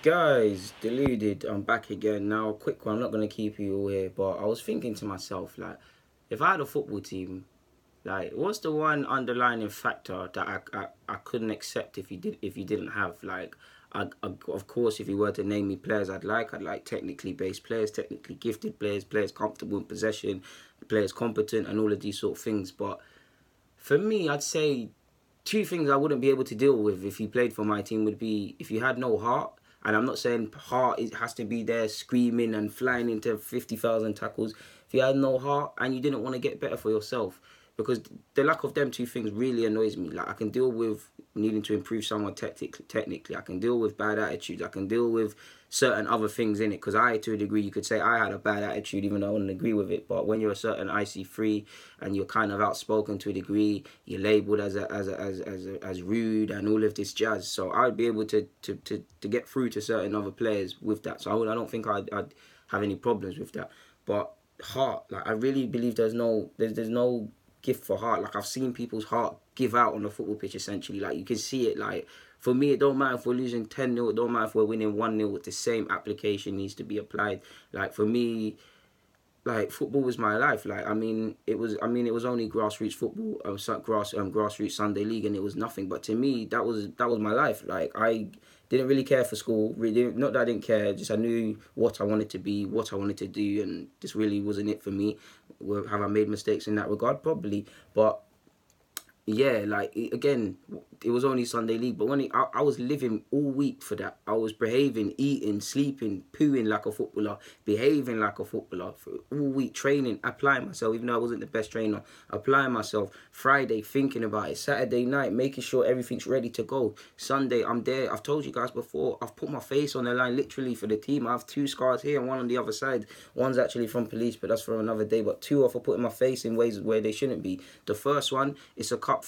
Guys, deluded. I'm back again. Now, quick one. I'm not gonna keep you all here, but I was thinking to myself, like, if I had a football team, like, what's the one underlying factor that I couldn't accept if you didn't have like, of course, if you were to name me players I'd like technically based players, technically gifted players, players comfortable in possession, players competent, and all of these sort of things. But for me, I'd say two things I wouldn't be able to deal with if you played for my team would be if you had no heart. And I'm not saying heart it has to be there screaming and flying into 50,000 tackles. If you had no heart and you didn't want to get better for yourself, because the lack of them two things really annoys me. Like I can deal with needing to improve someone technically. I can deal with bad attitudes. I can deal with certain other things in it. Because to a degree, you could say I had a bad attitude, even though I wouldn't agree with it. But when you're a certain IC3 and you're kind of outspoken to a degree, you're labelled as rude and all of this jazz. So I'd be able to get through to certain other players with that. So I don't think I'd have any problems with that. But heart, like I really believe there's no gift for heart. Like I've seen people's heart give out on the football pitch essentially. Like you can see it. Like for me, it don't matter if we're losing 10-0. It don't matter if we're winning 1-0. The same application needs to be applied. Like for me, like football was my life. Like it was only grassroots football, grassroots Sunday league, and it was nothing. But to me, that was my life. Like I didn't really care for school. Really, not that I didn't care. Just I knew what I wanted to be, what I wanted to do, and this really wasn't it for me. Have I made mistakes in that regard? Probably, but yeah, like again, it was only Sunday league, but I was living all week for that. I was behaving, eating, sleeping, pooing like a footballer, behaving like a footballer for all week, training, applying myself, even though I wasn't the best trainer, applying myself. Friday, thinking about it. Saturday night, making sure everything's ready to go. Sunday, I'm there. I've told you guys before, I've put my face on the line literally for the team. I have two scars here and one on the other side. One's actually from police, but that's for another day. But two are for putting my face in ways where they shouldn't be. The first one, it's a cup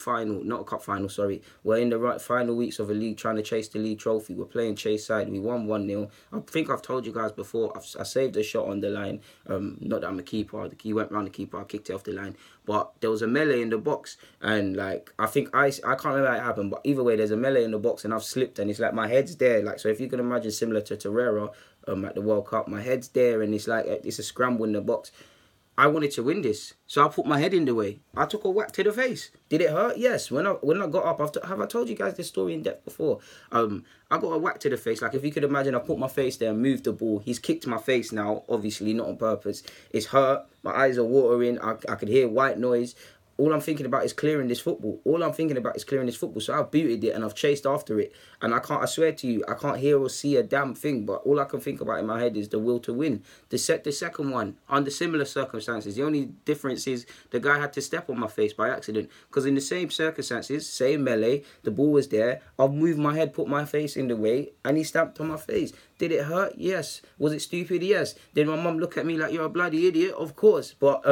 final, not a cup final, sorry. We're in the right final weeks of a league trying to chase the league trophy. We're playing Chase side. We won 1-0. I think I've told you guys before, I saved a shot on the line. Not that I'm a keeper. He went round the keeper, I kicked it off the line. But there was a melee in the box, and like I think I can't remember how it happened, but either way, there's a melee in the box, and I've slipped, and it's like my head's there, like so. If you can imagine, similar to Torreira, at the World Cup, my head's there, and it's like it's a scramble in the box. I wanted to win this, so I put my head in the way. I took a whack to the face. Did it hurt? Yes. When I got up, have I told you guys this story in depth before? I got a whack to the face. Like if you could imagine, I put my face there and moved the ball. He's kicked my face now, obviously not on purpose. It's hurt. My eyes are watering. I could hear white noise. All I'm thinking about is clearing this football. So I've booted it and I've chased after it. And I swear to you, I can't hear or see a damn thing. But all I can think about in my head is the will to win. The second one, under similar circumstances, the only difference is the guy had to step on my face by accident. Because in the same circumstances, same melee, the ball was there. I've moved my head, put my face in the way, and he stamped on my face. Did it hurt? Yes. Was it stupid? Yes. Did my mum look at me like you're a bloody idiot? Of course. But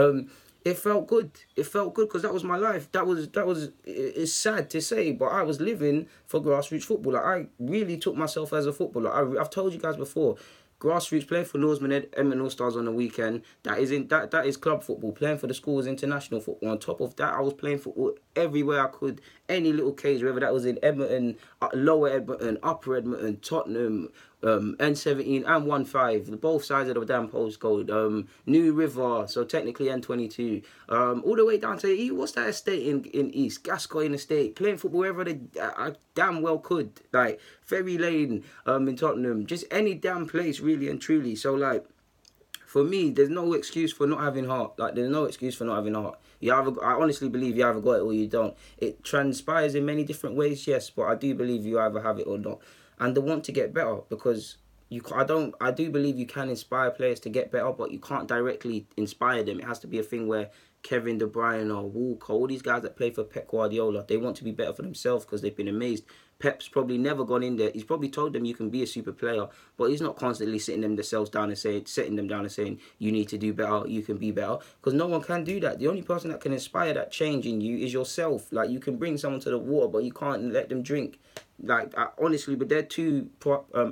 it felt good. It felt good because that was my life. It's sad to say, but I was living for grassroots football. Like, I really took myself as a footballer. I've told you guys before, grassroots, playing for Norseman Edmonton All Stars on the weekend. That is club football. Playing for the school is international football. On top of that, I was playing football everywhere I could. Any little cage, whether that was in Edmonton, Lower Edmonton, Upper Edmonton, Tottenham, N17 and 15, both sides of the damn postcode. New River, so technically N22. All the way down to what's that estate in East Gascoigne Estate. Playing football wherever I damn well could. Like Ferry Lane, in Tottenham, just any damn place really and truly. So like, for me, there's no excuse for not having heart. Like, there's no excuse for not having heart. I honestly believe you either got it or you don't. It transpires in many different ways, yes, but I do believe you either have it or not. And the want to get better, because I do believe you can inspire players to get better, but you can't directly inspire them. It has to be a thing where Kevin De Bruyne or Walker, all these guys that play for Pep Guardiola, they want to be better for themselves because they've been amazed. Pep's probably never gone in there. He's probably told them you can be a super player, but he's not constantly setting them down and saying you need to do better, you can be better, because no one can do that. The only person that can inspire that change in you is yourself. Like, you can bring someone to the water, but you can't let them drink. Like, honestly, but there are two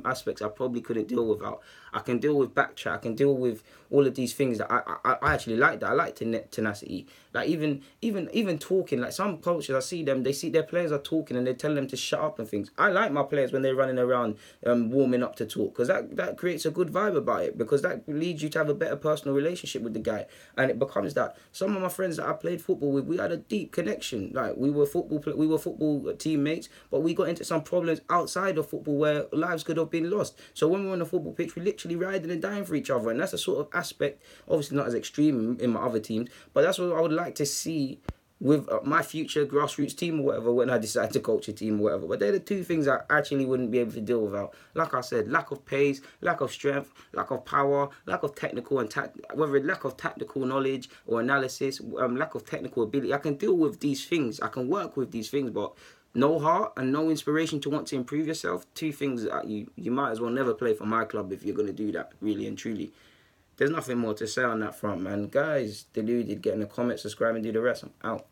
aspects I probably couldn't deal without. I can deal with backchat. I can deal with all of these things that I actually like. That I like tenacity. Like even talking, like some coaches, I see them, they see their players are talking and they tell them to shut up and things. I like my players when they're running around warming up to talk, because that creates a good vibe about it, because that leads you to have a better personal relationship with the guy. And it becomes that some of my friends that I played football with, we had a deep connection. Like we were football teammates, but we got into some problems outside of football where lives could have been lost. So when we were on the football pitch, we literally riding and dying for each other, and that's a sort of aspect, obviously not as extreme in my other teams, but that's what I would like to see with my future grassroots team or whatever, when I decide to coach a team or whatever. But they're the two things I actually wouldn't be able to deal without. Like I said, lack of pace, lack of strength, lack of power, lack of technical and whether lack of tactical knowledge or analysis, lack of technical ability. I can deal with these things. I can work with these things, but no heart and no inspiration to want to improve yourself. Two things that you might as well never play for my club if you're going to do that, really and truly. There's nothing more to say on that front, man. Guys, Deluded, get in the comments, subscribe and do the rest. I'm out.